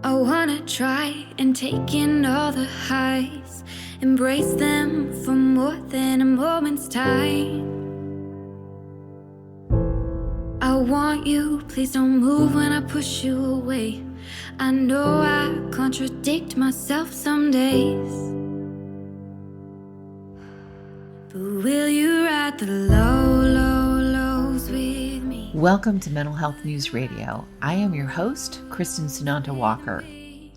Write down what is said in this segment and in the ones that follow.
I wanna try and take in all the highs, embrace them for more than a moment's time. I want you, please don't move when I push you away. I know I contradict myself some days, but will you ride the lows with me? Welcome to Mental Health News Radio. I am your host, Kristin Sunanta Walker.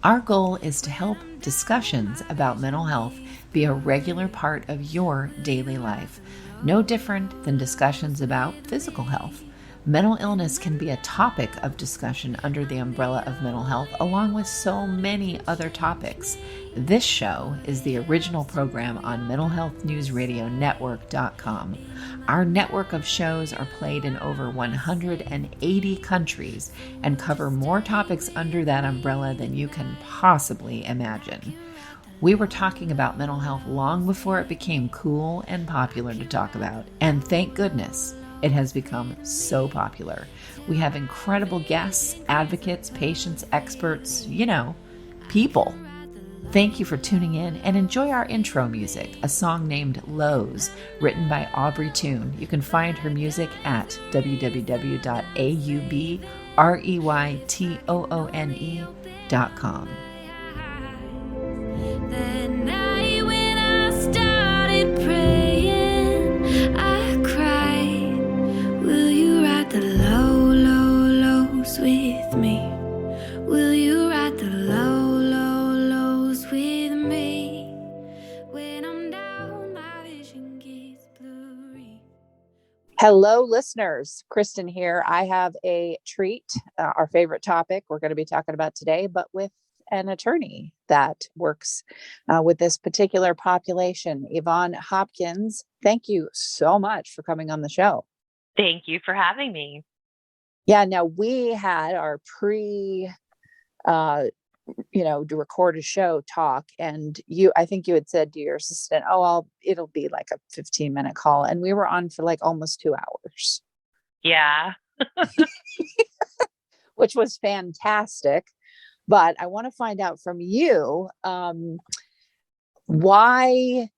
Our goal is to help discussions about mental health be a regular part of your daily life, no different than discussions about physical health. Mental illness can be a topic of discussion under the umbrella of mental health, along with so many other topics. This show is the original program on mentalhealthnewsradionetwork.com. Our network of shows are played in over 180 countries and cover more topics under that umbrella than you can possibly imagine. We were talking about mental health long before it became cool and popular to talk about, and thank goodness it has become so popular. We have incredible guests, advocates, patients, experts, people. Thank you for tuning in and enjoy our intro music, a song named Lows, written by Aubrey Toon. You can find her music at www.aubreytoone.com. That night when I started praying, I cried, will you ride the lows with me? Will you ride the lows with me? When I'm down, my vision gets blurry. Hello, listeners. Kristin here. I have a treat, our favorite topic we're going to be talking about today, but with an attorney that works with this particular population, Evonne Hopkins. Thank you so much for coming on the show. Thank you for having me. Yeah, now we had our to record a show talk, and I think you had said to your assistant, it'll be like a 15-minute call, and we were on for like almost 2 hours. Yeah. Which was fantastic. But I want to find out from you why,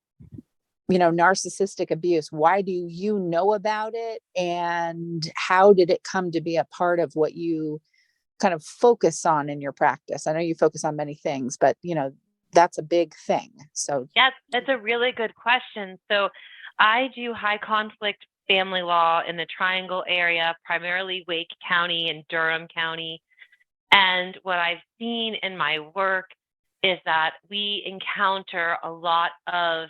narcissistic abuse, why do you know about it? And how did it come to be a part of what you kind of focus on in your practice? I know you focus on many things, but, that's a big thing. So yes, that's a really good question. So I do high conflict family law in the Triangle area, primarily Wake County and Durham County. And what I've seen in my work is that we encounter a lot of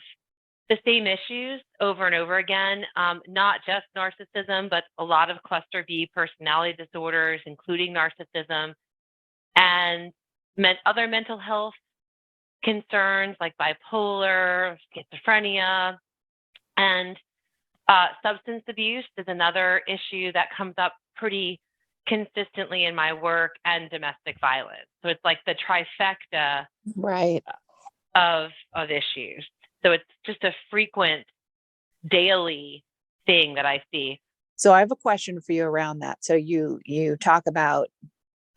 the same issues over and over again, not just narcissism, but a lot of cluster B personality disorders, including narcissism, and other mental health concerns like bipolar, schizophrenia, and substance abuse is another issue that comes up pretty consistently in my work, and domestic violence. So it's like the trifecta right of issues. So it's just a frequent daily thing that I see. So I have a question for you around that. So you talk about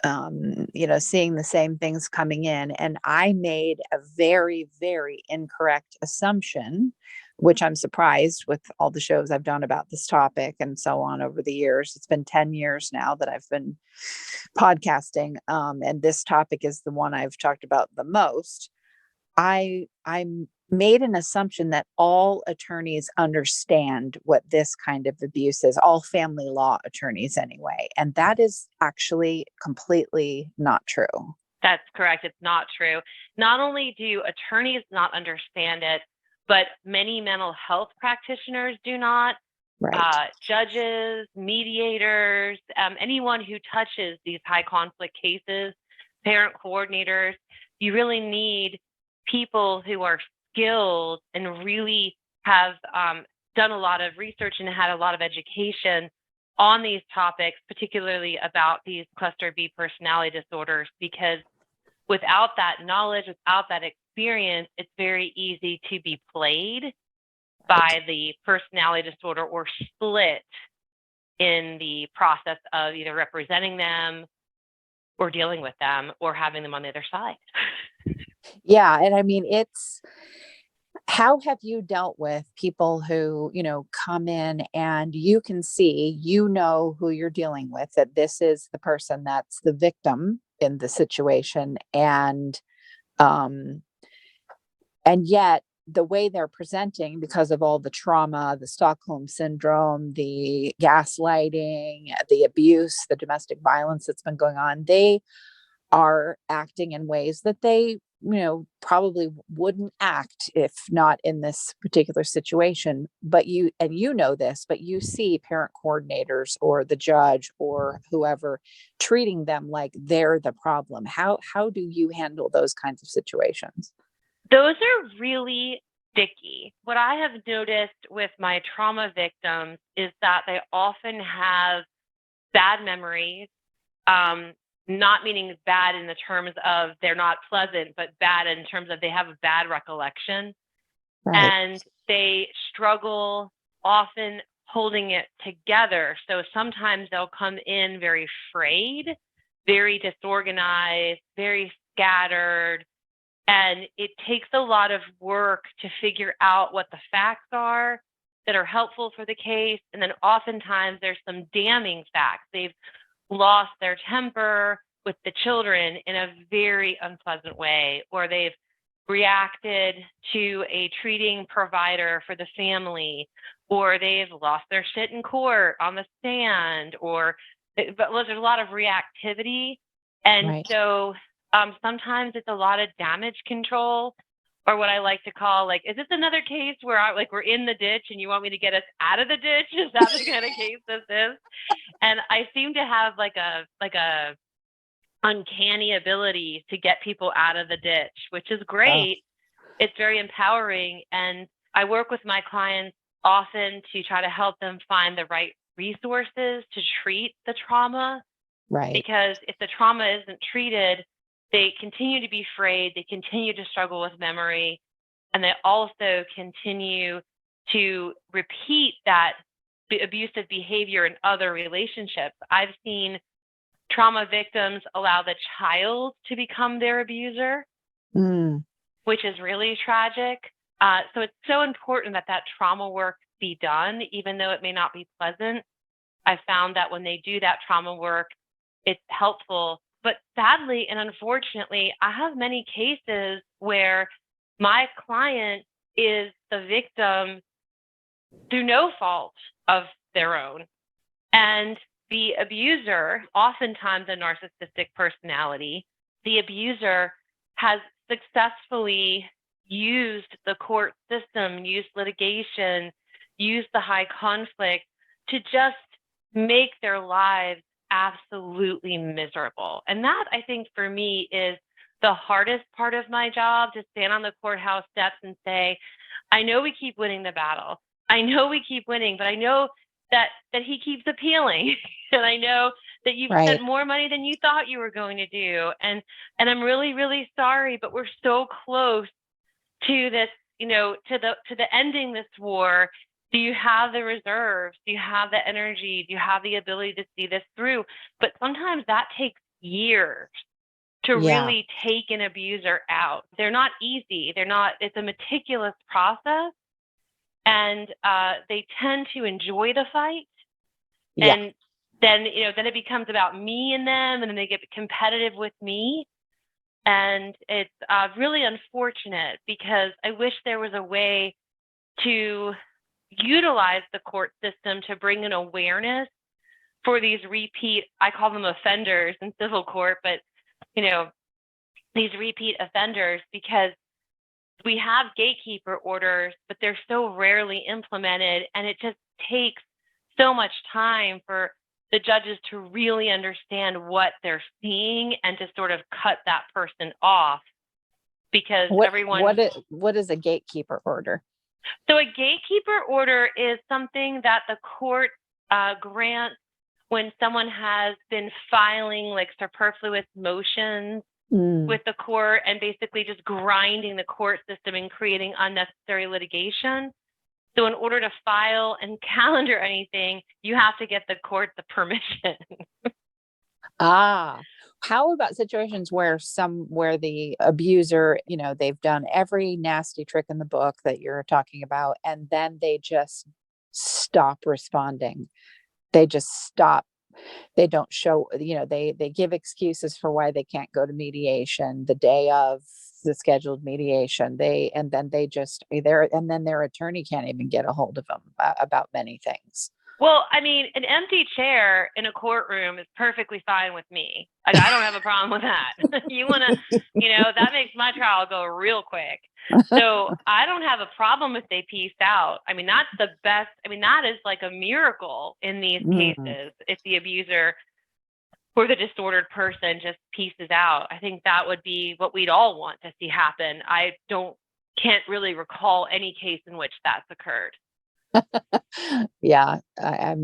seeing the same things coming in, and I made a very, very incorrect assumption, which I'm surprised with all the shows I've done about this topic and so on over the years. It's been 10 years now that I've been podcasting, and this topic is the one I've talked about the most. I made an assumption that all attorneys understand what this kind of abuse is, all family law attorneys anyway, and that is actually completely not true. That's correct. It's not true. Not only do attorneys not understand it, but many mental health practitioners do not. Right. Judges, mediators, anyone who touches these high conflict cases, parent coordinators, you really need people who are skilled and really have done a lot of research and had a lot of education on these topics, particularly about these cluster B personality disorders, because without that knowledge, without that experience, it's very easy to be played by the personality disorder or split in the process of either representing them or dealing with them or having them on the other side. Yeah. And I mean, how have you dealt with people who, come in and you can see, who you're dealing with, that this is the person that's the victim in the situation. Um, and yet the way they're presenting, because of all the trauma, the Stockholm syndrome, the gaslighting, the abuse, the domestic violence that's been going on, they are acting in ways that they, probably wouldn't act if not in this particular situation. But you know this, but you see parent coordinators or the judge or whoever treating them like they're the problem. How do you handle those kinds of situations? Those are really sticky. What I have noticed with my trauma victims is that they often have bad memories, not meaning bad in the terms of they're not pleasant, but bad in terms of they have a bad recollection. Right. And they struggle often holding it together. So sometimes they'll come in very frayed, very disorganized, very scattered. And it takes a lot of work to figure out what the facts are that are helpful for the case. And then oftentimes there's some damning facts. They've lost their temper with the children in a very unpleasant way, or they've reacted to a treating provider for the family, or they've lost their shit in court on the stand, but there's a lot of reactivity. And Right. so sometimes it's a lot of damage control, or what I like to call, like, is this another case where we're in the ditch and you want me to get us out of the ditch? Is that the kind of case this is? And I seem to have like a uncanny ability to get people out of the ditch, which is great. It's very empowering. And I work with my clients often to try to help them find the right resources to treat the trauma. Right. Because if the trauma isn't treated, they continue to be frayed, they continue to struggle with memory, and they also continue to repeat that abusive behavior in other relationships. I've seen trauma victims allow the child to become their abuser, which is really tragic. So it's so important that trauma work be done, even though it may not be pleasant. I found that when they do that trauma work, it's helpful. But sadly and unfortunately, I have many cases where my client is the victim through no fault of their own. And the abuser, oftentimes a narcissistic personality, the abuser has successfully used the court system, used litigation, used the high conflict to just make their lives absolutely miserable. And that, I think, for me is the hardest part of my job, to stand on the courthouse steps and say, I know we keep winning the battle. I know we keep winning, but I know that he keeps appealing. And I know that you've spent more money than you thought you were going to do. And I'm really, really sorry, but we're so close to this, to the ending this war. Do you have the reserves? Do you have the energy? Do you have the ability to see this through? But sometimes that takes years to really take an abuser out. They're not easy. It's a meticulous process. And they tend to enjoy the fight. Yeah. And then it becomes about me and them, and then they get competitive with me. And it's really unfortunate, because I wish there was a way to utilize the court system to bring an awareness for these repeat, I call them offenders in civil court, but these repeat offenders, because we have gatekeeper orders, but they're so rarely implemented, and it just takes so much time for the judges to really understand what they're seeing and to sort of cut that person off, because what is a gatekeeper order? So a gatekeeper order is something that the court grants when someone has been filing like superfluous motions with the court and basically just grinding the court system and creating unnecessary litigation. So in order to file and calendar anything, you have to get the court the permission. How about situations where the abuser, they've done every nasty trick in the book that you're talking about, and then they just stop responding. They just stop. They don't show, they give excuses for why they can't go to mediation the day of the scheduled mediation. And then they just there, and then their attorney can't even get a hold of them about many things. Well, I mean, an empty chair in a courtroom is perfectly fine with me. Like, I don't have a problem with that. You want to, that makes my trial go real quick. So I don't have a problem if they piece out. I mean, that's the best. I mean, that is like a miracle in these cases. If the abuser or the disordered person just pieces out, I think that would be what we'd all want to see happen. I can't really recall any case in which that's occurred. Yeah, I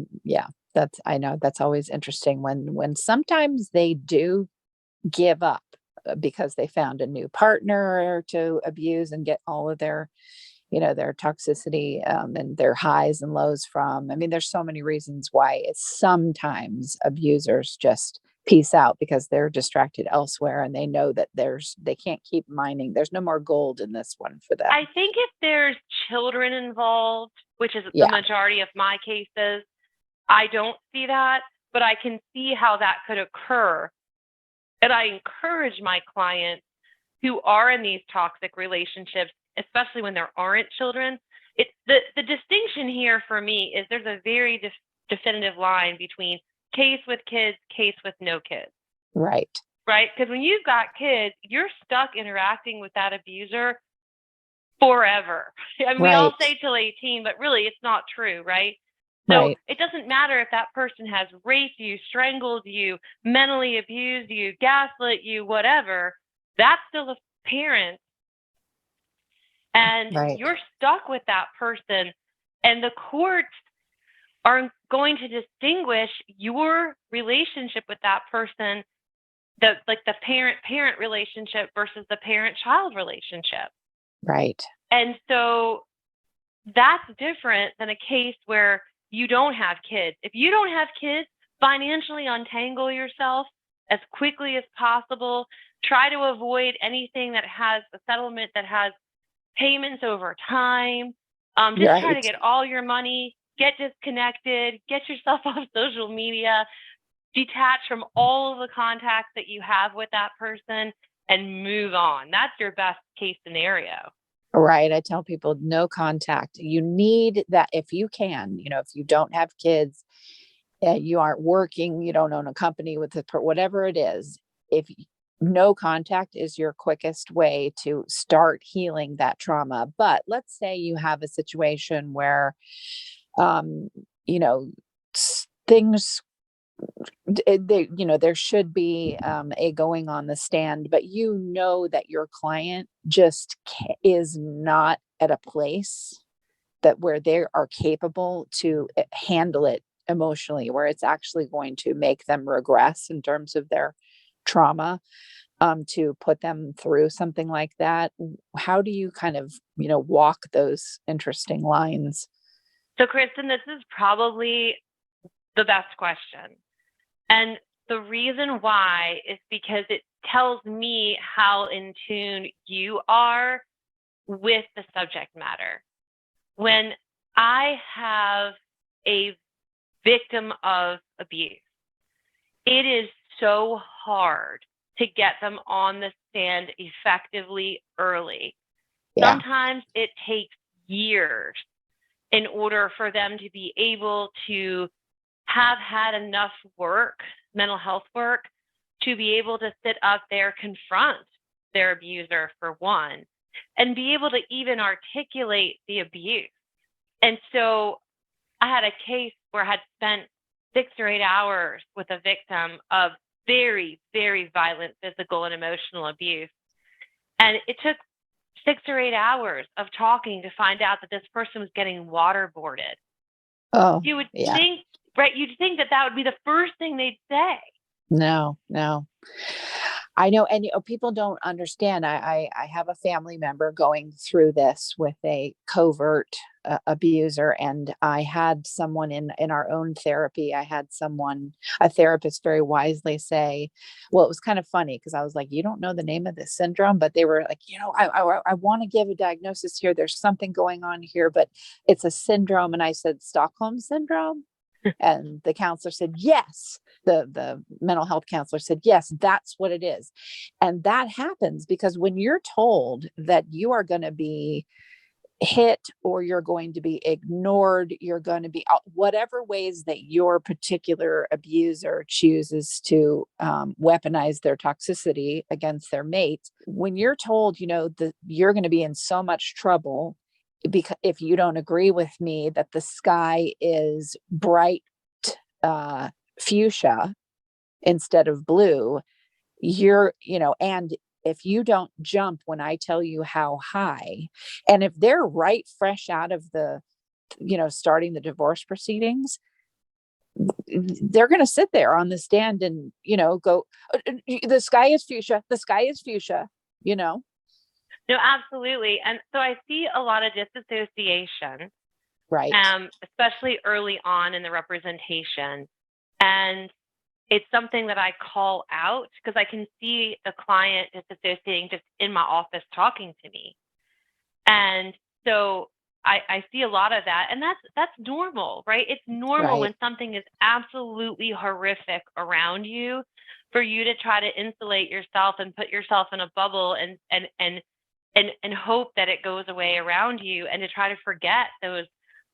know that's always interesting when sometimes they do give up because they found a new partner to abuse and get all of their, their toxicity, and their highs and lows from. I mean, there's so many reasons why sometimes abusers just peace out because they're distracted elsewhere and they know that they can't keep mining. There's no more gold in this one for them. I think if there's children involved, which is Yeah. the majority of my cases, I don't see that, but I can see how that could occur. And I encourage my clients who are in these toxic relationships, especially when there aren't children. The distinction here for me is there's a very definitive line between case with kids, case with no kids. Right. Right? Because when you've got kids, you're stuck interacting with that abuser forever. I mean, we all say till 18, but really it's not true, right? So it doesn't matter if that person has raped you, strangled you, mentally abused you, gaslit you, whatever, that's still the parent. And you're stuck with that person. And the courts are going to distinguish your relationship with that person, the parent-parent relationship versus the parent-child relationship. Right. And so that's different than a case where you don't have kids. If you don't have kids, financially untangle yourself as quickly as possible. Try to avoid anything that has a settlement that has payments over time. Just try to get all your money, get disconnected, get yourself off social media, detach from all of the contacts that you have with that person, and move on. That's your best case scenario. Right. I tell people no contact. You need that if you can, if you don't have kids, you aren't working, you don't own a company with whatever it is, if no contact is your quickest way to start healing that trauma. But let's say you have a situation where, things there should be a going on the stand, but that your client just is not at a place that where they are capable to handle it emotionally, where it's actually going to make them regress in terms of their trauma, to put them through something like that. How do you kind of, walk those interesting lines? So, Kristin, this is probably the best question. And the reason why is because it tells me how in tune you are with the subject matter. When I have a victim of abuse, it is so hard to get them on the stand effectively early. Yeah. Sometimes it takes years in order for them to be able to have had enough work, mental health work, to be able to sit up there, confront their abuser for one, and be able to even articulate the abuse. And so I had a case where I had spent 6 or 8 hours with a victim of very, very violent physical and emotional abuse. And it took 6 or 8 hours of talking to find out that this person was getting waterboarded. Oh, you would think, right? You'd think that would be the first thing they'd say. No. I know. And people don't understand. I have a family member going through this with a covert abuser. And I had someone in our own therapy, a therapist very wisely say, well, it was kind of funny because I was like, you don't know the name of this syndrome, but they were like, I want to give a diagnosis here. There's something going on here, but it's a syndrome. And I said, Stockholm syndrome. And the counselor said, yes. The mental health counselor said, yes, that's what it is. And that happens because when you're told that you are going to be hit or you're going to be ignored, you're going to be whatever ways that your particular abuser chooses to weaponize their toxicity against their mate. When you're told, that you're going to be in so much trouble because if you don't agree with me that the sky is bright fuchsia instead of blue, and if you don't jump when I tell you how high, and if they're right fresh out of the, starting the divorce proceedings, they're going to sit there on the stand and, go, the sky is fuchsia, the sky is fuchsia, No, absolutely. And so I see a lot of disassociation, right. Especially early on in the representation. And it's something that I call out because I can see a client disassociating just in my office talking to me. And so I see a lot of that. And that's normal, right? It's normal when something is absolutely horrific around you for you to try to insulate yourself and put yourself in a bubble and hope that it goes away around you and to try to forget those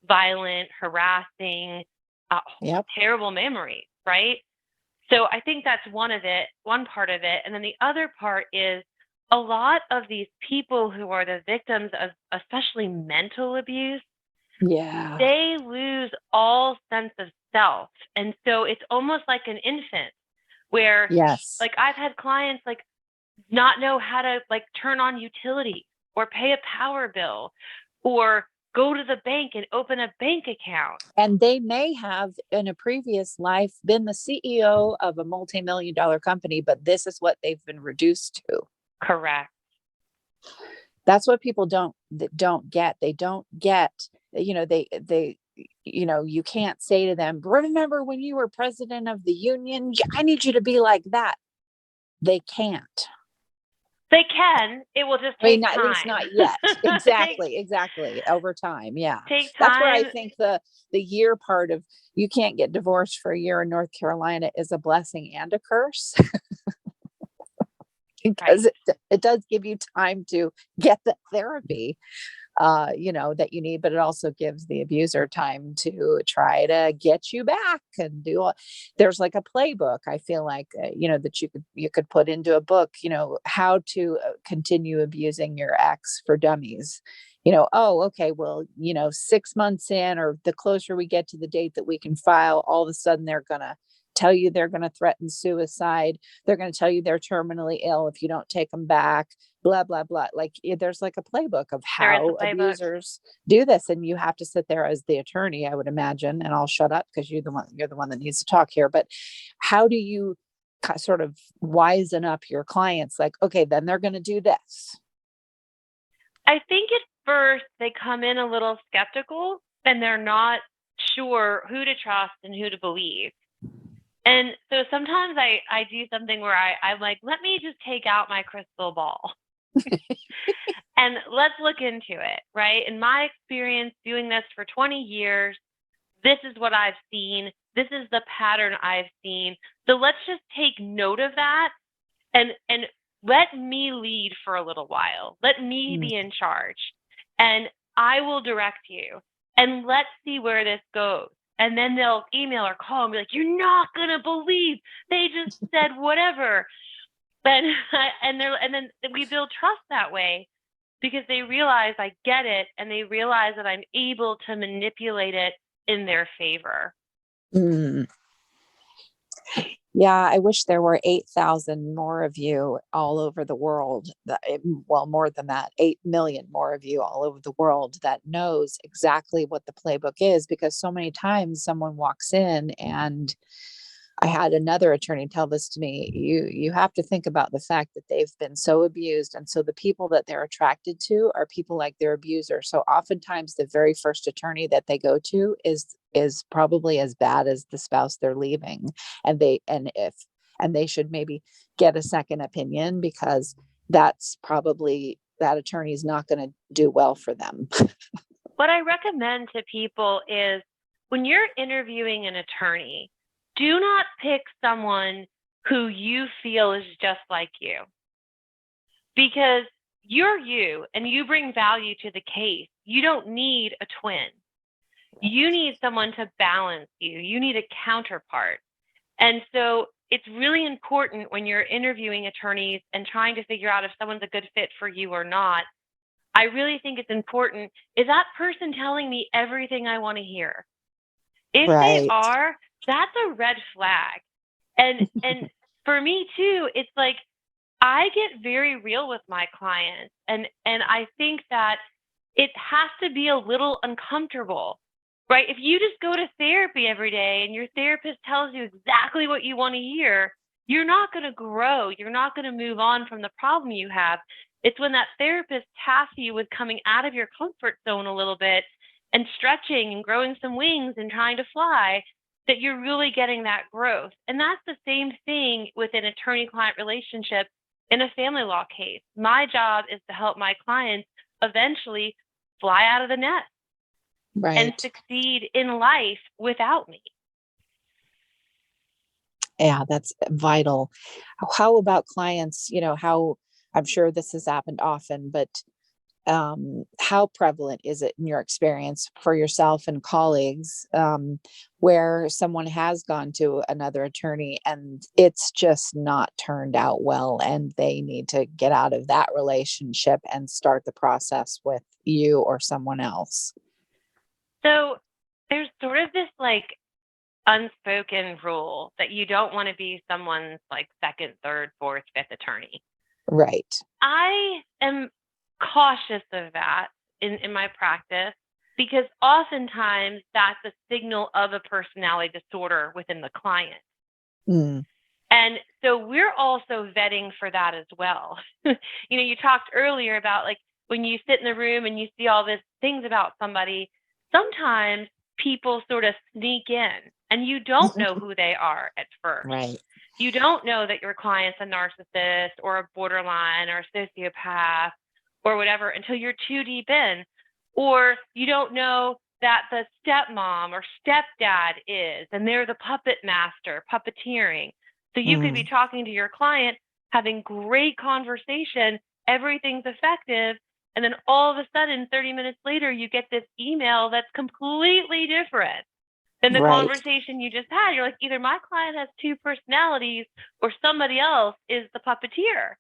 violent, harassing, terrible memories, right? So I think that's one part of it. And then the other part is a lot of these people who are the victims of especially mental abuse, they lose all sense of self. And so it's almost like an infant where like I've had clients like not know how to like turn on utilities or pay a power bill or go to the bank and open a bank account. And they may have in a previous life been the CEO of a multi-million-dollar company, but this is what they've been reduced to. Correct. That's what people don't get. They don't get, you can't say to them, remember when you were president of the union? I need you to be like that. They can't. They can. It will just take time. At least not yet. Exactly. Over time. Yeah. Take time. That's where I think the year part of you can't get divorced for a year in North Carolina is a blessing and a curse. Because it does give you time to get the therapy, that you need, but it also gives the abuser time to try to get you back and there's like a playbook. I feel like, that you could put into a book, how to continue abusing your ex for dummies. Okay, well, 6 months in, or the closer we get to the date that we can file, all of a sudden they're going to tell you they're going to threaten suicide. They're going to tell you they're terminally ill if you don't take them back, blah, blah, blah. Like there's like a playbook of how abusers do this. And you have to sit there as the attorney, I would imagine, and I'll shut up because you're the one that needs to talk here. But how do you sort of wisen up your clients? Like, okay, then they're going to do this. I think at first they come in a little skeptical and they're not sure who to trust and who to believe. And so sometimes I do something where I'm like, let me just take out my crystal ball and let's look into it, right? In my experience doing this for 20 years, this is what I've seen. This is the pattern I've seen. So let's just take note of that and let me lead for a little while. Let me be in charge and I will direct you and let's see where this goes. And then they'll email or call and be like, you're not going to believe they just said whatever. And then we build trust that way because they realize I get it and they realize that I'm able to manipulate it in their favor. Yeah, I wish there were 8,000 more of you all over the world. Well, more than that, 8 million more of you all over the world that knows exactly what the playbook is, because so many times someone walks in and I had another attorney tell this to me. You have to think about the fact that they've been so abused, and so the people that they're attracted to are people like their abuser. So oftentimes the very first attorney that they go to is probably as bad as the spouse they're leaving, and they should maybe get a second opinion, because that's probably, that attorney's not going to do well for them. What I recommend to people is, when you're interviewing an attorney, do not pick someone who you feel is just like you, because you're you and you bring value to the case. You don't need a twin. You need someone to balance you. You need a counterpart. And so it's really important when you're interviewing attorneys and trying to figure out if someone's a good fit for you or not. I really think it's important, is that person telling me everything I want to hear? If they Right. are, that's a red flag. And for me too, it's like, I get very real with my clients, and I think that it has to be a little uncomfortable, right? If you just go to therapy every day and your therapist tells you exactly what you want to hear, you're not going to grow. You're not going to move on from the problem you have. It's when that therapist tasks you with coming out of your comfort zone a little bit and stretching and growing some wings and trying to fly, that you're really getting that growth. And that's the same thing with an attorney-client relationship in a family law case. My job is to help my clients eventually fly out of the nest and Right. succeed in life without me. Yeah, that's vital. How about clients, how, I'm sure this has happened often, but how prevalent is it in your experience for yourself and colleagues, where someone has gone to another attorney and it's just not turned out well, and they need to get out of that relationship and start the process with you or someone else? So there's sort of this like unspoken rule that you don't want to be someone's like second, third, fourth, fifth attorney. Right. I am cautious of that in my practice, because oftentimes that's a signal of a personality disorder within the client. Mm. And so we're also vetting for that as well. You talked earlier about like when you sit in the room and you see all these things about somebody, sometimes people sort of sneak in and you don't know who they are at first. Right. You don't know that your client's a narcissist or a borderline or a sociopath or whatever until you're too deep in. Or you don't know that the stepmom or stepdad is, and they're the puppet master, puppeteering. So you could be talking to your client, having great conversation, everything's effective, and then all of a sudden, 30 minutes later, you get this email that's completely different than the Right. conversation you just had. You're like, either my client has two personalities or somebody else is the puppeteer,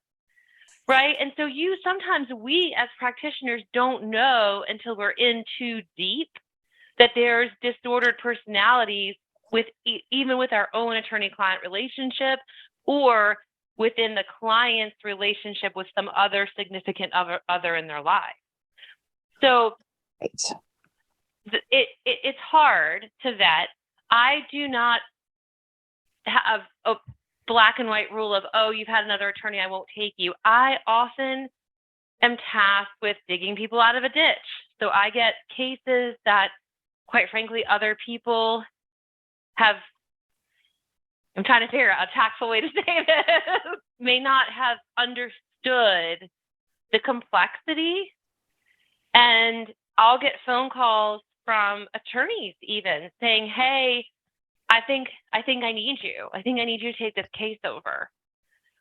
right? And so sometimes we as practitioners don't know until we're in too deep that there's disordered personalities even with our own attorney-client relationship, or within the client's relationship with some other significant other in their life. So Right. it's hard to vet. I do not have a black and white rule of, oh, you've had another attorney, I won't take you. I often am tasked with digging people out of a ditch. So I get cases that, quite frankly, other people have, I'm trying to figure out a tactful way to say this, may not have understood the complexity. And I'll get phone calls from attorneys even saying, hey, I think I need you. I think I need you to take this case over.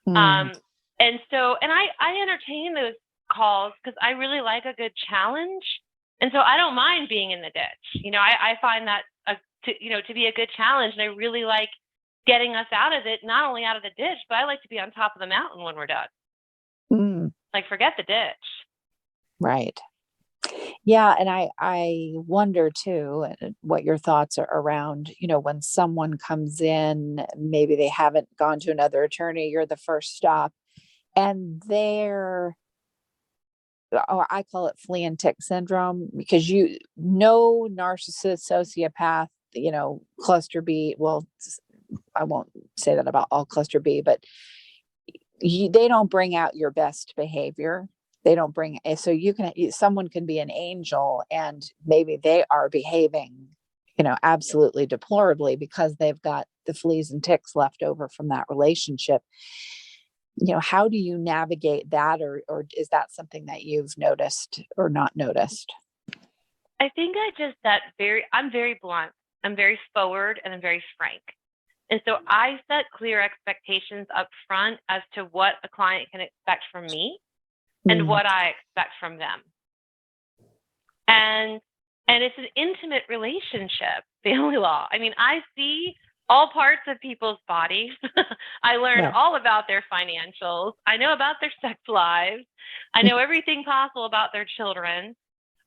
And I entertain those calls because I really like a good challenge. And so I don't mind being in the ditch. I find that to be a good challenge, and I really like getting us out of it, not only out of the ditch, but I like to be on top of the mountain when we're done. Like, forget the ditch. Right. Yeah. And I wonder too, what your thoughts are around, when someone comes in, maybe they haven't gone to another attorney, you're the first stop, and I call it flea and tick syndrome, because narcissist, sociopath, cluster B, well, I won't say that about all cluster B, but they don't bring out your best behavior. They don't bring, so someone can be an angel and maybe they are behaving, absolutely deplorably because they've got the fleas and ticks left over from that relationship. How do you navigate that, or is that something that you've noticed or not noticed? I think I'm very blunt, I'm very forward, and I'm very frank. And so I set clear expectations up front as to what a client can expect from me and what I expect from them. And it's an intimate relationship, family law. I mean, I see all parts of people's bodies. I learn all about their financials. I know about their sex lives. I know everything possible about their children.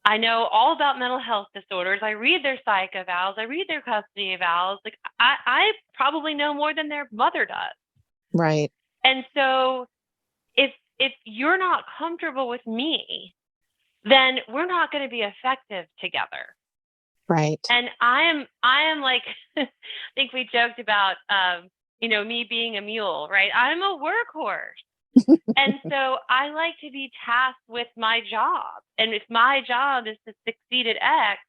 I know all about mental health disorders. I read their psych evals. I read their custody evals. Like I probably know more than their mother does. Right. And so if you're not comfortable with me, then we're not going to be effective together. Right. And I am like, I think we joked about, me being a mule, right? I'm a workhorse. And so I like to be tasked with my job. And if my job is to succeed at X,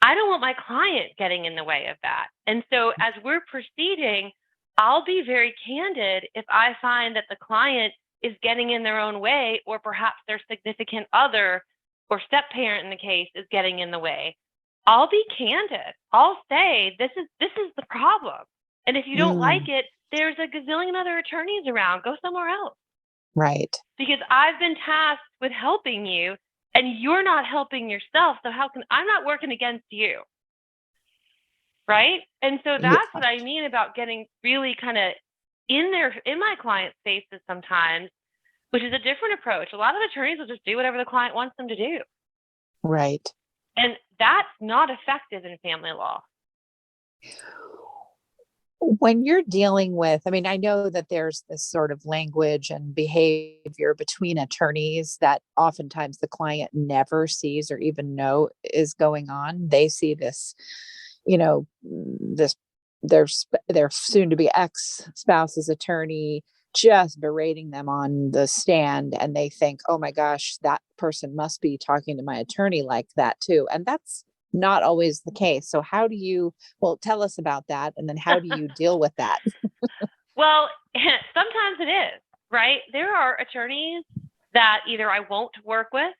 I don't want my client getting in the way of that. And so as we're proceeding, I'll be very candid if I find that the client is getting in their own way, or perhaps their significant other or step parent in the case is getting in the way. I'll be candid. I'll say, this is the problem. And if you don't like it, there's a gazillion other attorneys around. Go somewhere else. Right. Because I've been tasked with helping you and you're not helping yourself. So I'm not working against you. Right. And so that's what I mean about getting really kind of in my client's faces sometimes, which is a different approach. A lot of attorneys will just do whatever the client wants them to do. Right. And that's not effective in family law. When you're dealing with, I know that there's this sort of language and behavior between attorneys that oftentimes the client never sees or even know is going on. They see this, their soon to be ex-spouse's attorney just berating them on the stand, and they think, oh my gosh, that person must be talking to my attorney like that too. And that's not always the case. So tell us about that. And then how do you deal with that? Well, sometimes it is, right? There are attorneys that either I won't work with,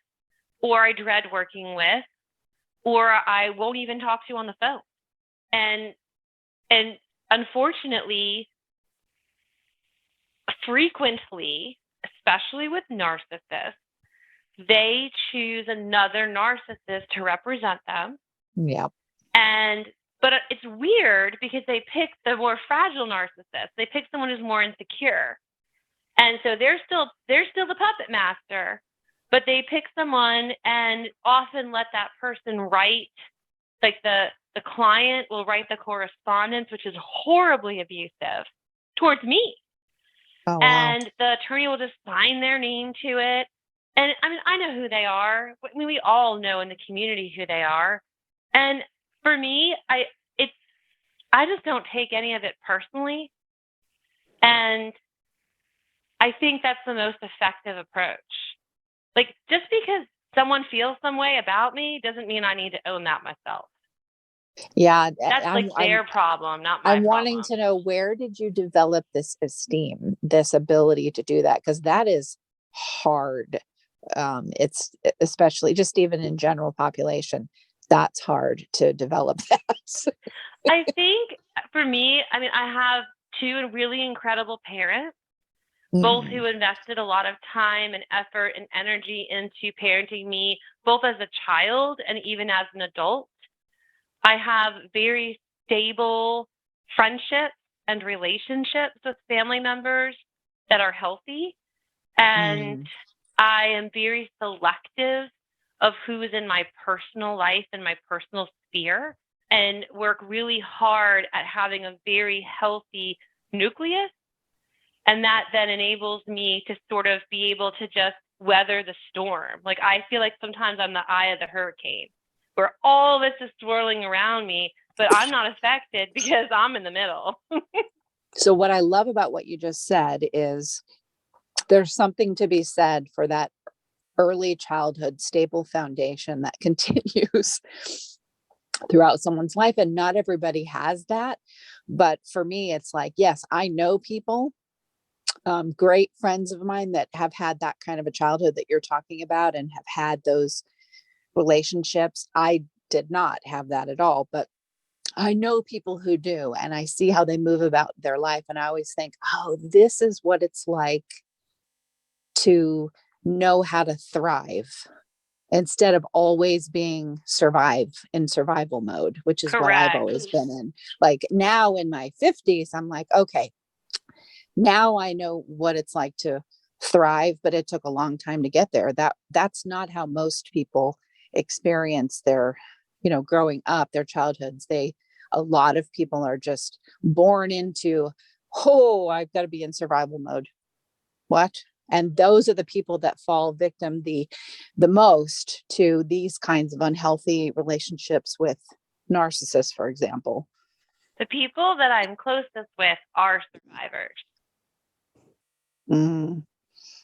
or I dread working with, or I won't even talk to on the phone. And unfortunately, frequently, especially with narcissists, they choose another narcissist to represent them. Yeah. But it's weird because they pick the more fragile narcissist. They pick someone who's more insecure. And so they're still the puppet master, but they pick someone and often let that person write, like the client will write the correspondence, which is horribly abusive towards me. Oh, wow. And the attorney will just sign their name to it. And I know who they are. We all know in the community who they are. And for me, I just don't take any of it personally. And I think that's the most effective approach. Like, just because someone feels some way about me doesn't mean I need to own that myself. Yeah. That's their problem, not my problem. I'm wanting to know, where did you develop this esteem, this ability to do that? Because that is hard. It's especially just even in general population, that's hard to develop that. I think for me, I have two really incredible parents, both who invested a lot of time and effort and energy into parenting me, both as a child and even as an adult. I have very stable friendships and relationships with family members that are healthy. And I am very selective of who is in my personal life and my personal sphere, and work really hard at having a very healthy nucleus. And that then enables me to sort of be able to just weather the storm. Like, I feel like sometimes I'm the eye of the hurricane, where all this is swirling around me, but I'm not affected because I'm in the middle. So what I love about what you just said is there's something to be said for that early childhood stable foundation that continues throughout someone's life. And not everybody has that. But for me, it's like, yes, I know people, great friends of mine that have had that kind of a childhood that you're talking about and have had those relationships. I did not have that at all, but I know people who do, and I see how they move about their life. And I always think, oh, this is what it's like to know how to thrive instead of always being in survival mode, which is what I've Correct. always been in. Like now in my 50s, I'm like, okay, now I know what it's like to thrive, but it took a long time to get there. That's not how most people experience their, growing up, their childhoods. A lot of people are just born into, oh, I've got to be in survival mode. What? And those are the people that fall victim the most to these kinds of unhealthy relationships with narcissists, for example. The people that I'm closest with are survivors. Mm,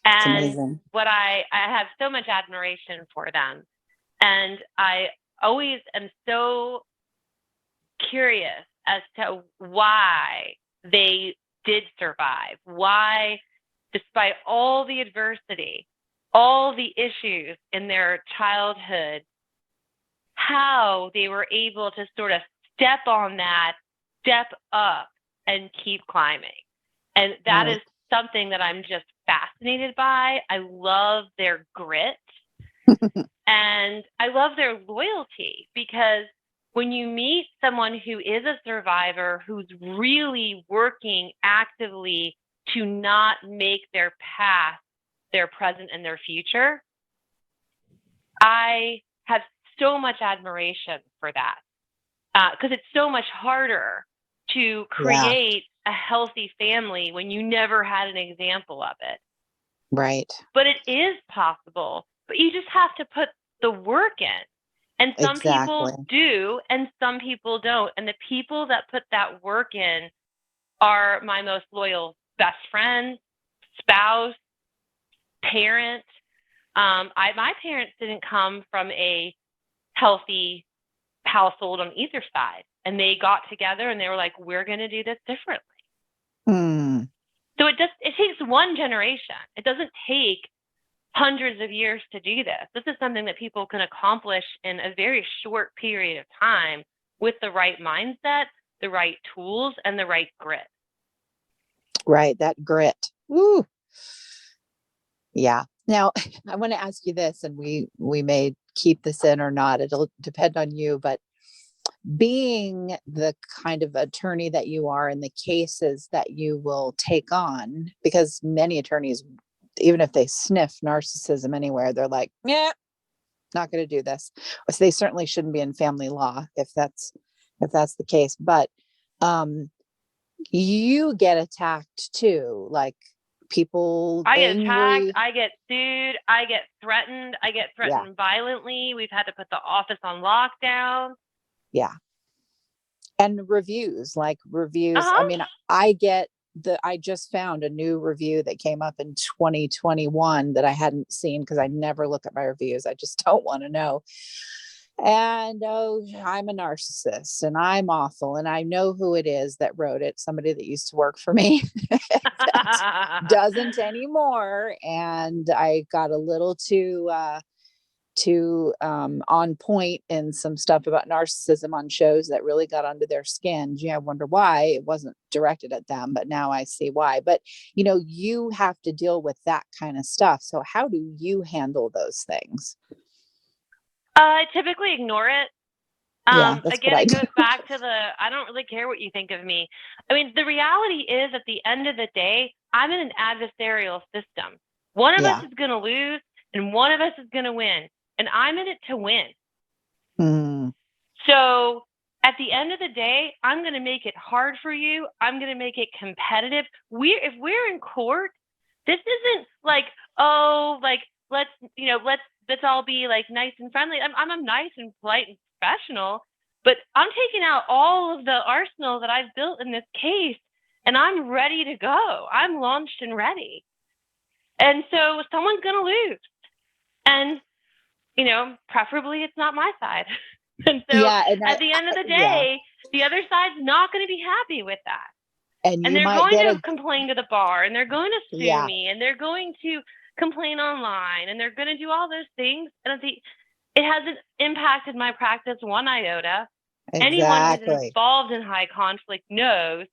and amazing. what I have so much admiration for them. And I always am so curious as to why they did survive, why, despite all the adversity, all the issues in their childhood, how they were able to sort of step on that, step up, and keep climbing. And that is something that I'm just fascinated by. I love their grit and I love their loyalty, because when you meet someone who is a survivor, who's really working actively to not make their past their present and their future, I have so much admiration for that, because it's so much harder to create a healthy family when you never had an example of it. Right. But it is possible, but you just have to put the work in. And some people do, and some people don't. And the people that put that work in are my most loyal best friend, spouse, parent. My parents didn't come from a healthy household on either side. And they got together and they were like, we're going to do this differently. So it takes one generation. It doesn't take hundreds of years to do this. This is something that people can accomplish in a very short period of time with the right mindset, the right tools, and the right grit. Right. That grit. Woo. Yeah. Now, I want to ask you this, and we may keep this in or not. It'll depend on you, but being the kind of attorney that you are in the cases that you will take on, because many attorneys, even if they sniff narcissism anywhere, they're like, yeah, not going to do this. So they certainly shouldn't be in family law if that's the case. But you get attacked too, like people I get angry. attacked, I get sued, I get threatened violently. We've had to put the office on lockdown. Yeah. And reviews. I mean, I just found a new review that came up in 2021 that I hadn't seen because I never look at my reviews. I just don't want to know. And I'm a narcissist and I'm awful. And I know who it is that wrote it. Somebody that used to work for me that doesn't anymore. And I got a little too on point in some stuff about narcissism on shows that really got under their skin. I wonder why it wasn't directed at them, but now I see why. But you have to deal with that kind of stuff. So how do you handle those things? I typically ignore it. Again, it goes back to I don't really care what you think of me. I mean, the reality is at the end of the day, I'm in an adversarial system. One of us is going to lose and one of us is going to win. And I'm in it to win. So at the end of the day, I'm going to make it hard for you. I'm going to make it competitive. If we're in court, this isn't like, let's all be like nice and friendly. I'm nice and polite and professional, but I'm taking out all of the arsenal that I've built in this case, and I'm ready to go. I'm launched and ready. And so someone's going to lose. And, preferably it's not my side. And so at the end of the day, the other side's not going to be happy with that. And they're going to complain to the bar, and they're going to sue me, and they're going to complain online, and they're going to do all those things. And it hasn't impacted my practice one iota. Exactly. Anyone who's involved in high conflict knows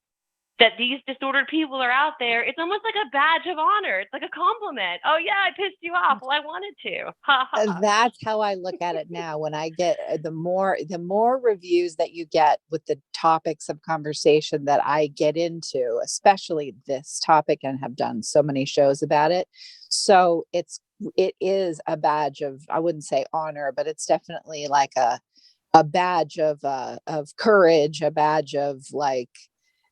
that these disordered people are out there. It's almost like a badge of honor. It's like a compliment. Oh yeah, I pissed you off. Well, I wanted to. That's how I look at it now. When I get the more reviews that you get with the topics of conversation that I get into, especially this topic, and have done so many shows about it. So it is a badge of, I wouldn't say honor, but it's definitely like a badge of courage, a badge of like,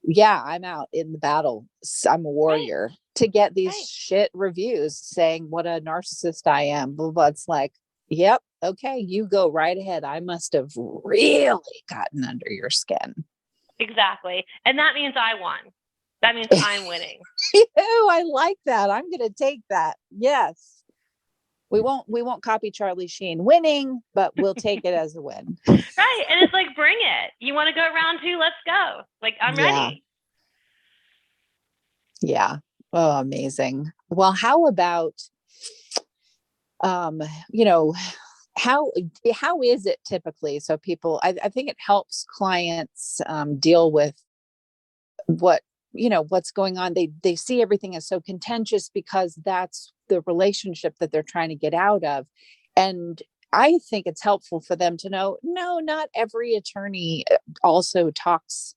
yeah, I'm out in the battle. I'm a warrior. Right. To get these shit reviews saying what a narcissist I am, blah, blah, it's like, yep, okay, you go right ahead. I must have really gotten under your skin. Exactly. And that means I won. That means I'm winning. Ew, I like that. I'm going to take that. Yes. We won't copy Charlie Sheen winning, but we'll take it as a win. Right. And it's like, bring it. You want to go round 2? Let's go. Like, I'm ready. Yeah. Oh, amazing. Well, how about, how is it typically? So people, I think it helps clients deal with what's going on. They see everything as so contentious because that's the relationship that they're trying to get out of. And I think it's helpful for them to know, no, not every attorney also talks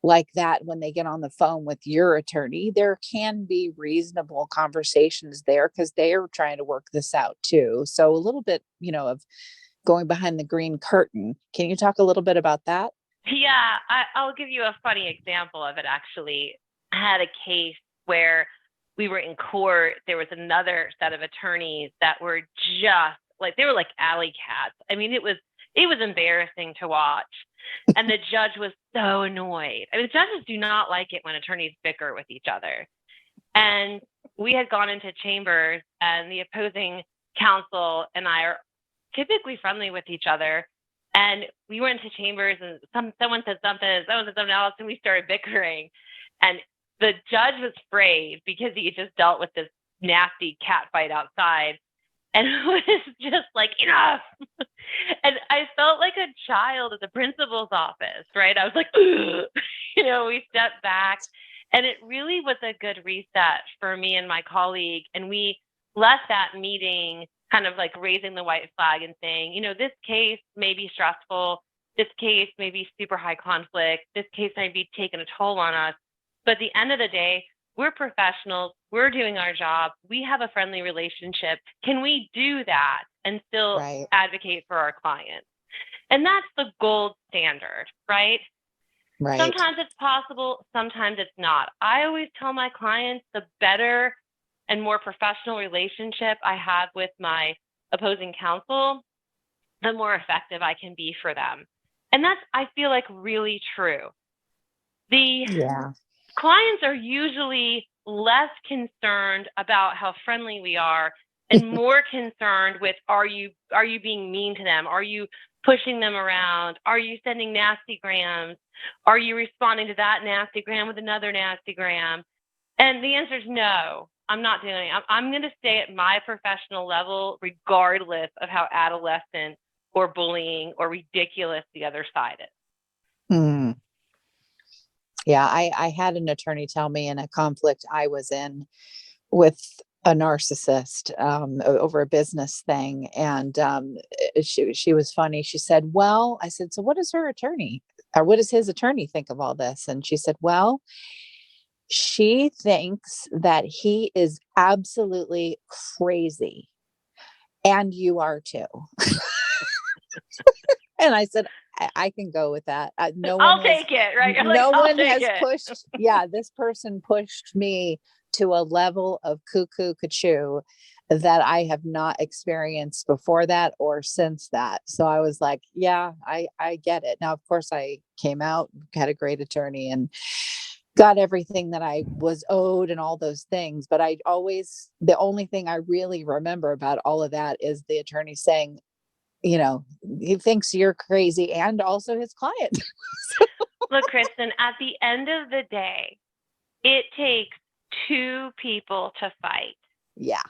like that when they get on the phone with your attorney. There can be reasonable conversations there because they're trying to work this out too. So a little bit, of going behind the green curtain. Can you talk a little bit about that? Yeah, I'll give you a funny example of it, actually. I had a case where we were in court. There was another set of attorneys that were just like, they were like alley cats. I mean, it was embarrassing to watch. And the judge was so annoyed. I mean, judges do not like it when attorneys bicker with each other. And we had gone into chambers, and the opposing counsel and I are typically friendly with each other. And we went to chambers, and someone said something, someone said something else, and we started bickering. And the judge was afraid because he just dealt with this nasty cat fight outside. And it was just like, enough. And I felt like a child at the principal's office, right? I was like, we stepped back. And it really was a good reset for me and my colleague. And we left that meeting kind of like raising the white flag and saying, this case may be stressful. This case may be super high conflict. This case may be taking a toll on us. But at the end of the day, we're professionals. We're doing our job. We have a friendly relationship. Can we do that and still advocate for our clients? And that's the gold standard, right? Right. Sometimes it's possible. Sometimes it's not. I always tell my clients the better and more professional relationship I have with my opposing counsel, the more effective I can be for them. And that's, I feel like, really true. Clients are usually less concerned about how friendly we are and more concerned with, are you being mean to them? Are you pushing them around? Are you sending nasty grams? Are you responding to that nasty gram with another nasty gram? And the answer is no, I'm not doing it. I'm going to stay at my professional level regardless of how adolescent or bullying or ridiculous the other side is. Mm. Yeah, I had an attorney tell me in a conflict I was in with a narcissist over a business thing. And she was funny. She said, well, I said, so what does her attorney, or what does his attorney think of all this? And she said, well, she thinks that he is absolutely crazy. And you are too. And I said, I can go with that. I'll take it, right? No one has pushed. Yeah, this person pushed me to a level of cuckoo. that I have not experienced before that or since that. So I was like, yeah, I get it. Now, of course, I came out, had a great attorney, and got everything that I was owed and all those things. But the only thing I really remember about all of that is the attorney saying, he thinks you're crazy, and also his client. Look, Kristin, at the end of the day, it takes two people to fight. Yeah.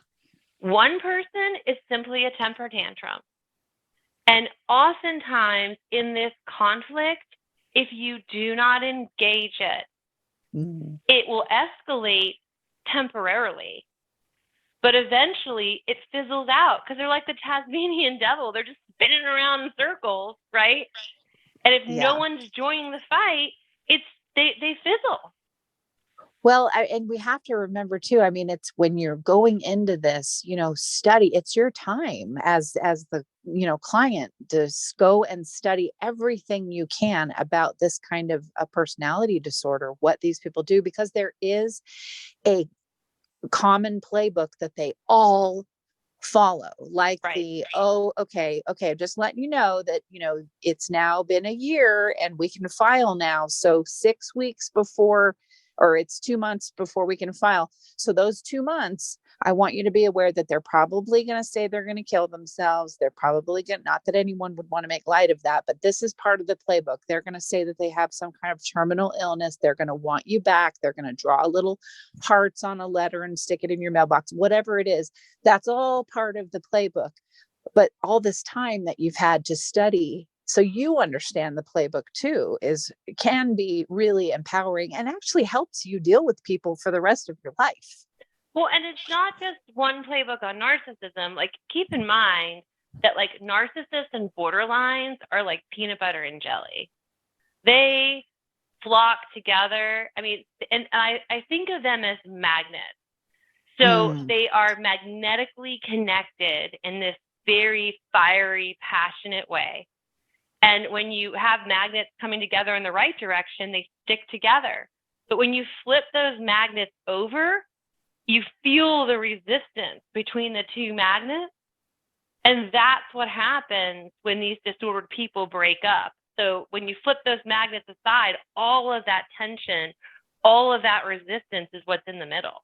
One person is simply a temper tantrum. And oftentimes in this conflict, if you do not engage it, it will escalate temporarily. But eventually it fizzles out because they're like the Tasmanian devil. They're just spinning around in circles, right? And if no one's joining the fight, they fizzle. Well, and we have to remember too, I mean, it's when you're going into this, study, it's your time as the, client to go and study everything you can about this kind of a personality disorder, what these people do, because there is a common playbook that they all follow, like right. Okay, just letting you know that, it's now been a year and we can file now. So 6 weeks before, or it's 2 months before we can file. So those 2 months, I want you to be aware that they're probably going to say they're going to kill themselves. They're probably going to, not that anyone would want to make light of that, but this is part of the playbook. They're going to say that they have some kind of terminal illness. They're going to want you back. They're going to draw little hearts on a letter and stick it in your mailbox, whatever it is. That's all part of the playbook. But all this time that you've had to study, so you understand the playbook too, can be really empowering and actually helps you deal with people for the rest of your life. Well, and it's not just one playbook on narcissism. Like, keep in mind that like narcissists and borderlines are like peanut butter and jelly. They flock together. I mean, and I think of them as magnets. So they are magnetically connected in this very fiery, passionate way. And when you have magnets coming together in the right direction, they stick together. But when you flip those magnets over, you feel the resistance between the two magnets. And that's what happens when these disordered people break up. So when you flip those magnets aside, all of that tension, all of that resistance is what's in the middle.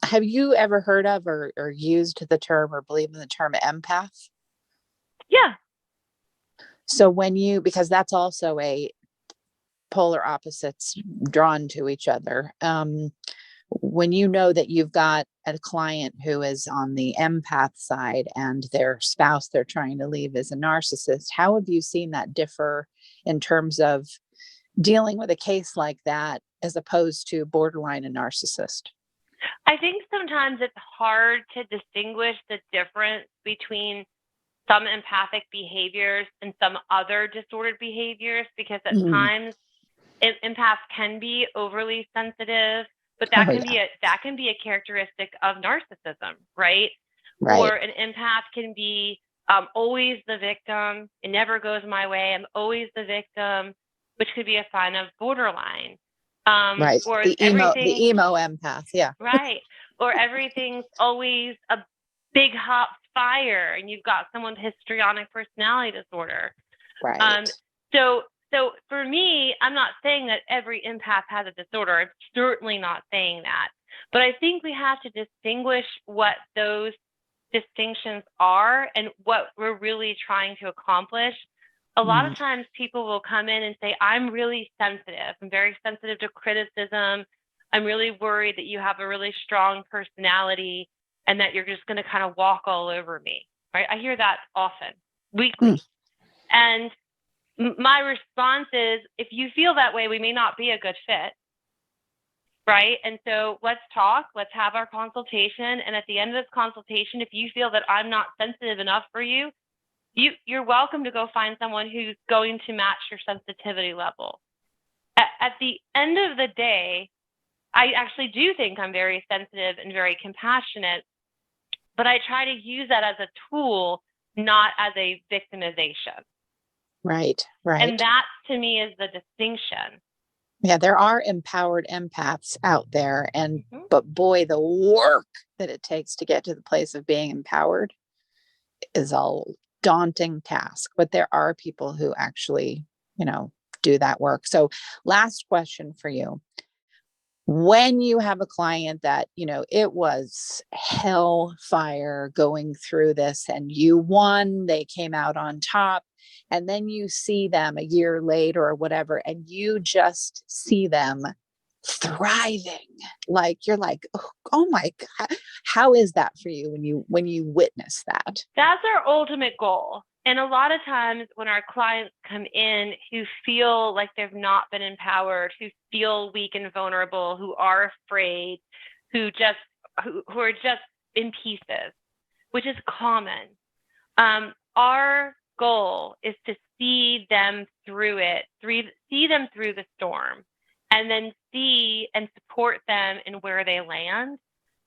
Have you ever heard of or used the term or believe in the term empath? Yeah. So because that's also a polar opposites drawn to each other. When you know that you've got a client who is on the empath side and their spouse they're trying to leave is a narcissist, how have you seen that differ in terms of dealing with a case like that as opposed to borderline and narcissist? I think sometimes it's hard to distinguish the difference between some empathic behaviors and some other disordered behaviors, because at times empaths can be overly sensitive, but that can be a characteristic of narcissism, right? Or an empath can be always the victim. It never goes my way. I'm always the victim, which could be a sign of borderline. Or the emo empath. Yeah. Right. Or everything's always a big hot fire and you've got someone with histrionic personality disorder. Right. So for me, I'm not saying that every empath has a disorder. I'm certainly not saying that. But I think we have to distinguish what those distinctions are and what we're really trying to accomplish. A lot of times people will come in and say, I'm really sensitive. I'm very sensitive to criticism. I'm really worried that you have a really strong personality and that you're just going to kind of walk all over me, right? I hear that often, weekly. And my response is, if you feel that way, we may not be a good fit, right? And so let's talk, let's have our consultation. And at the end of this consultation, if you feel that I'm not sensitive enough for you, you're welcome to go find someone who's going to match your sensitivity level. At the end of the day, I actually do think I'm very sensitive and very compassionate, but I try to use that as a tool, not as a victimization. Right. And that to me is the distinction. Yeah, there are empowered empaths out there, and Mhm. but boy, the work that it takes to get to the place of being empowered is a daunting task. But there are people who actually, do that work. So, last question for you. When you have a client that, it was hellfire going through this and you won, they came out on top, and then you see them a year later or whatever, and you just see them thriving. Like you're like, oh my God. How is that for you when you witness that? That's our ultimate goal. And a lot of times when our clients come in who feel like they've not been empowered, who feel weak and vulnerable, who are afraid, who are just in pieces, which is common. Our goal is to see them through it, see them through the storm, and then see and support them in where they land.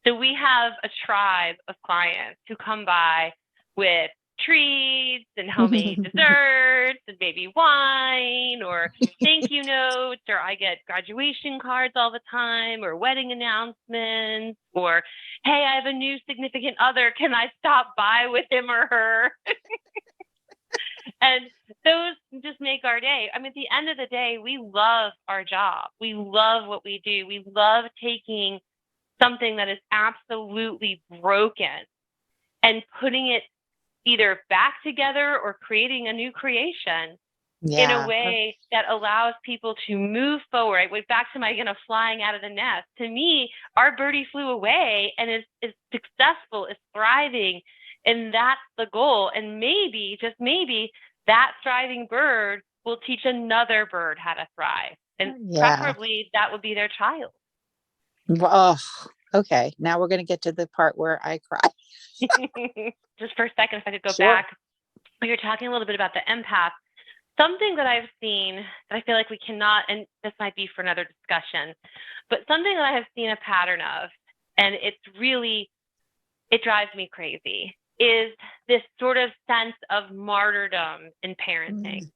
So we have a tribe of clients who come by with treats and homemade desserts and maybe wine or thank you notes, or I get graduation cards all the time, or wedding announcements, or hey, I have a new significant other. Can I stop by with him or her? And those just make our day. I mean, at the end of the day, we love our job. We love what we do. We love taking something that is absolutely broken and putting it either back together or creating a new creation in a Yeah. way that allows people to move forward. I went back to my flying out of the nest. To me, our birdie flew away and is successful, is thriving, and that's the goal. And maybe, just maybe, that thriving bird will teach another bird how to thrive. And Yeah. preferably that would be their child. Oh, okay. Now we're going to get to the part where I cry. Just for a second, if I could go Sure. back, we were talking a little bit about the empath. Something that I've seen that I feel like we cannot, and this might be for another discussion, but something that I have seen a pattern of, and it drives me crazy, is this sort of sense of martyrdom in parenting.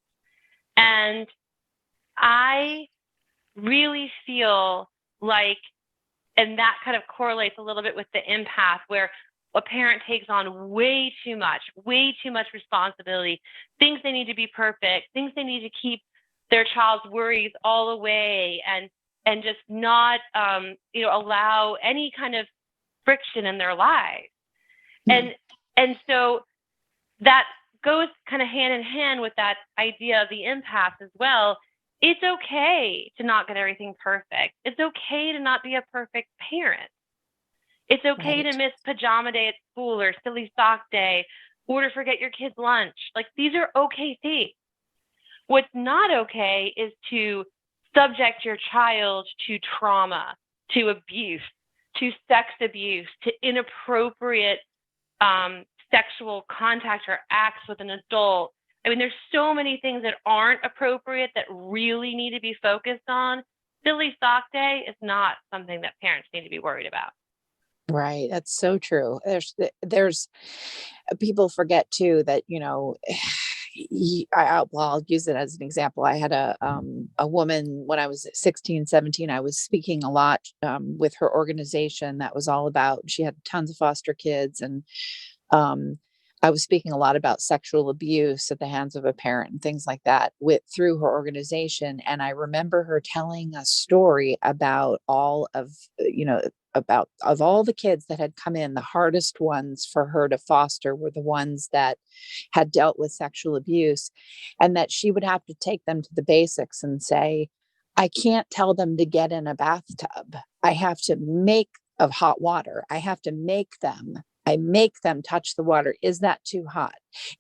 And I really feel like, and that kind of correlates a little bit with the empath, where a parent takes on way too much responsibility, thinks they need to be perfect, thinks they need to keep their child's worries all away, and just not allow any kind of friction in their lives. And so that goes kind of hand in hand with that idea of the empath as well. It's okay to not get everything perfect. It's okay to not be a perfect parent. It's okay to miss pajama day at school or silly sock day or to forget your kid's lunch. Like, these are okay things. What's not okay is to subject your child to trauma, to abuse, to sex abuse, to inappropriate sexual contact or acts with an adult. I mean, there's so many things that aren't appropriate that really need to be focused on. Silly sock day is not something that parents need to be worried about. Right. That's so true. There's people forget too that, I'll use it as an example. I had a woman when I was 16, 17, I was speaking a lot with her organization that was all about, she had tons of foster kids, and I was speaking a lot about sexual abuse at the hands of a parent and things like that through her organization. And I remember her telling a story about all of all the kids that had come in, the hardest ones for her to foster were the ones that had dealt with sexual abuse, and that she would have to take them to the basics and say, I can't tell them to get in a bathtub. I have to make of hot water. I make them touch the water. Is that too hot?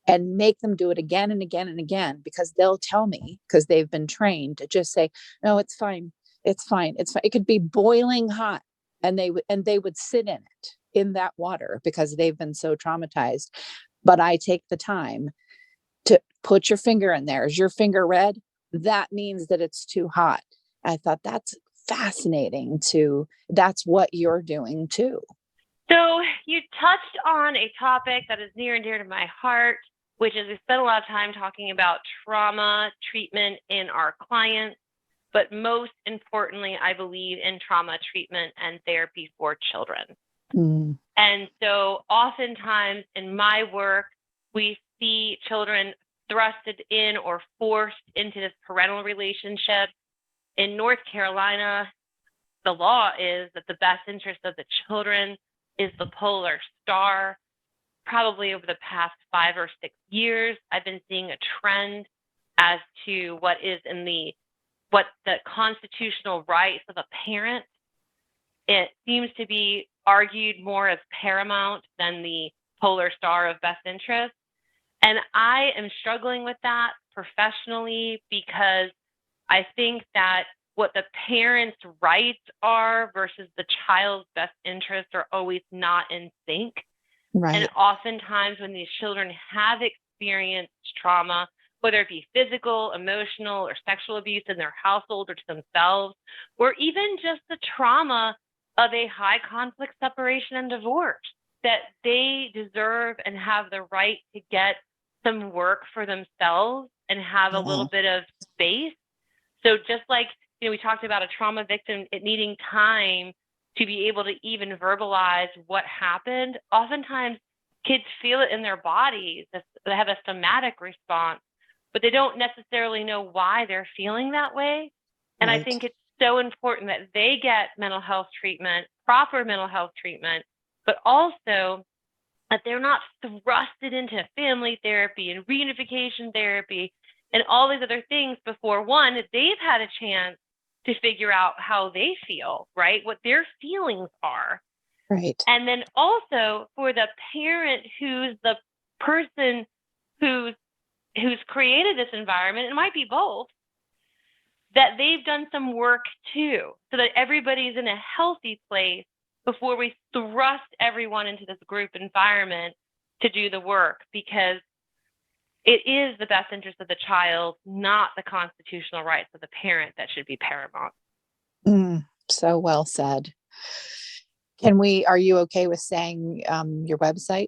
And make them do it again and again and again, because they'll tell me, because they've been trained to just say, no, it's fine. It's fine. It's fine. It could be boiling hot. And they would sit in it, in that water, because they've been so traumatized. But I take the time to put your finger in there. Is your finger red? That means that it's too hot. I thought that's fascinating that's what you're doing too. So you touched on a topic that is near and dear to my heart, which is we spent a lot of time talking about trauma treatment in our clients. but most importantly, I believe in trauma treatment and therapy for children. Mm. And so oftentimes in my work, we see children thrusted in or forced into this parental relationship. In North Carolina, the law is that the best interest of the children is the polar star. Probably over the past 5 or 6 years, I've been seeing a trend as to what the constitutional rights of a parent. It seems to be argued more as paramount than the polar star of best interest. And I am struggling with that professionally because I think that what the parent's rights are versus the child's best interests are always not in sync. Right. And oftentimes when these children have experienced trauma, whether it be physical, emotional, or sexual abuse in their household or to themselves, or even just the trauma of a high conflict separation and divorce, that they deserve and have the right to get some work for themselves and have a little bit of space. So just like, we talked about a trauma victim, it needing time to be able to even verbalize what happened. Oftentimes kids feel it in their bodies. They have a somatic response, but they don't necessarily know why they're feeling that way. And Right. I think it's so important that they get mental health treatment, proper mental health treatment, but also that they're not thrusted into family therapy and reunification therapy and all these other things before, one, they've had a chance to figure out how they feel, right? What their feelings are. Right. And then also for the parent who's the person who's created this environment, it might be both, that they've done some work too, so that everybody's in a healthy place before we thrust everyone into this group environment to do the work, because it is the best interest of the child, not the constitutional rights of the parent, that should be paramount. So well said. Are you okay with saying your website?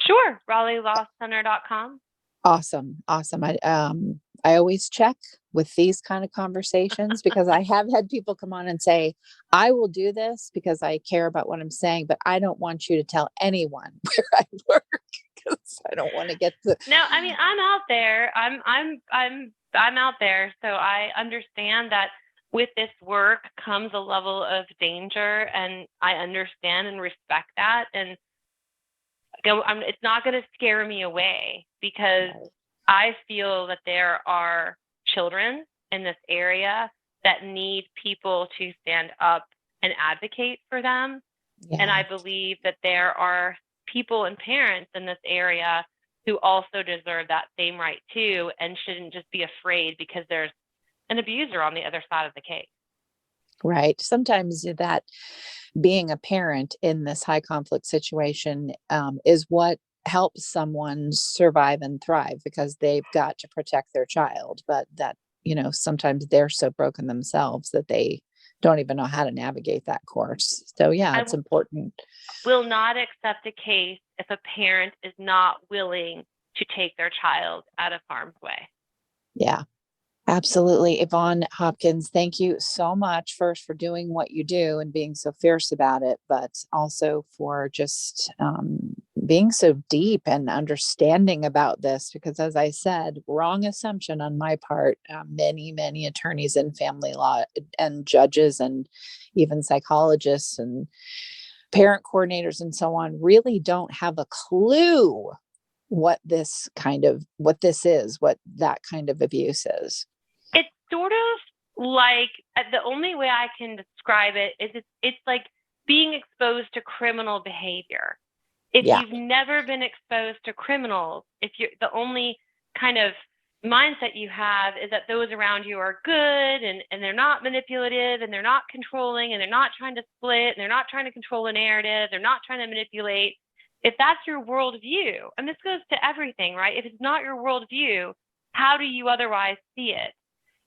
Sure. RaleighLawCenter.com. Awesome. I always check with these kind of conversations because I have had people come on and say, I will do this because I care about what I'm saying, but I don't want you to tell anyone where I work because I don't want to get the. No, I mean, I'm out there. I'm out there. So I understand that with this work comes a level of danger, and I understand and respect that. And it's not going to scare me away, because I feel that there are children in this area that need people to stand up and advocate for them. Yeah. And I believe that there are people and parents in this area who also deserve that same right too, and shouldn't just be afraid because there's an abuser on the other side of the case. Right. Sometimes that being a parent in this high conflict situation is what helps someone survive and thrive, because they've got to protect their child. But that, sometimes they're so broken themselves that they don't even know how to navigate that course. So yeah, it's important. Will not accept a case if a parent is not willing to take their child out of harm's way. Yeah. Absolutely. Evonne Hopkins, thank you so much first for doing what you do and being so fierce about it, but also for just being so deep and understanding about this, because as I said, wrong assumption on my part. Many, many attorneys in family law and judges and even psychologists and parent coordinators and so on really don't have a clue what that kind of abuse is. It's sort of like, the only way I can describe it is it's like being exposed to criminal behavior. If you've never been exposed to criminals, if you're the only kind of mindset you have is that those around you are good and they're not manipulative and they're not controlling and they're not trying to split and they're not trying to control a narrative, they're not trying to manipulate. If that's your worldview, and this goes to everything, right? If it's not your worldview, how do you otherwise see it?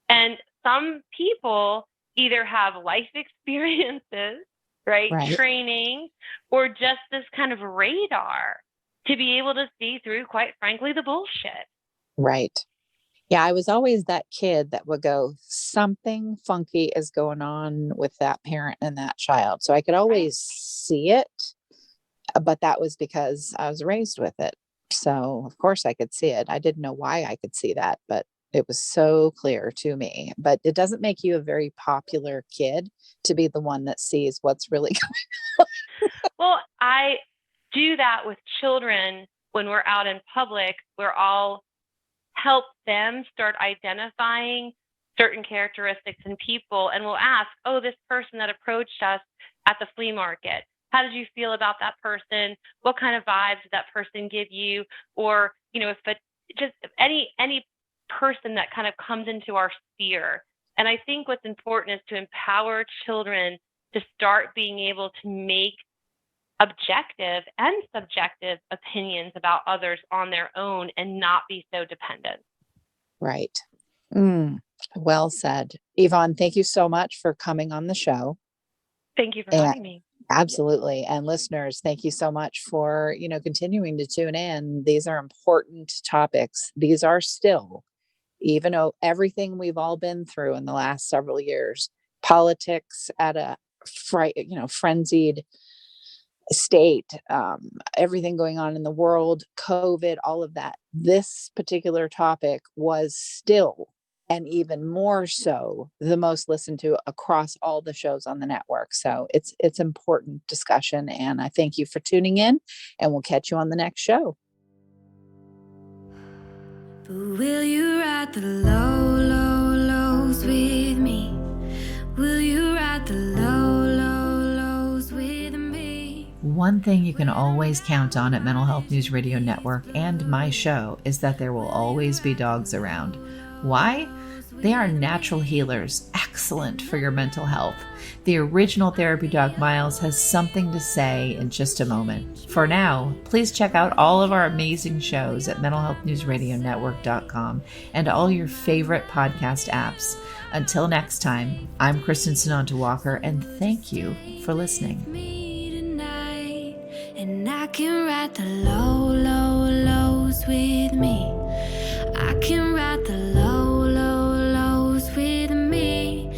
And some people either have life experiences, right? Training, or just this kind of radar to be able to see through, quite frankly, the bullshit. Right. Yeah, I was always that kid that would go, something funky is going on with that parent and that child. So I could Right. always see it, but that was because I was raised with it. So of course I could see it. I didn't know why I could see that, but it was so clear to me. But it doesn't make you a very popular kid to be the one that sees what's really Well, I do that with children when we're out in public, where I'll help them start identifying certain characteristics in people, and we'll ask, oh, this person that approached us at the flea market, how did you feel about that person? What kind of vibes did that person give you? Or, if it just any person that kind of comes into our sphere. And I think what's important is to empower children to start being able to make objective and subjective opinions about others on their own and not be so dependent. right. Well said. Yvonne, thank you so much for coming on the show. Thank you for And having me. absolutely. And listeners, thank you so much for, continuing to tune in. These are important topics. These are still, even though everything we've all been through in the last several years, politics at a frenzied state, everything going on in the world, COVID, all of that. This particular topic was still, and even more so, the most listened to across all the shows on the network. So it's important discussion, and I thank you for tuning in, and we'll catch you on the next show. But will you ride the low, low, lows with me? Will you ride the low, low, lows with me? One thing you can always count on at Mental Health News Radio Network and my show is that there will always be dogs around. Why? They are natural healers, excellent for your mental health. The original therapy dog Miles has something to say in just a moment. For now, please check out all of our amazing shows at mentalhealthnewsradionetwork.com and all your favorite podcast apps. Until next time, I'm Kristin Sananta Walker, and thank you for listening. Me tonight, and I can ride the low, low, lows with me. I can ride the low, low, lows with me.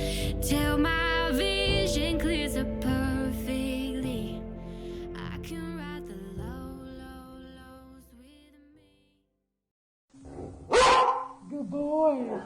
Till my vision clears up perfectly. I can ride the low, low, lows with me. Good boy.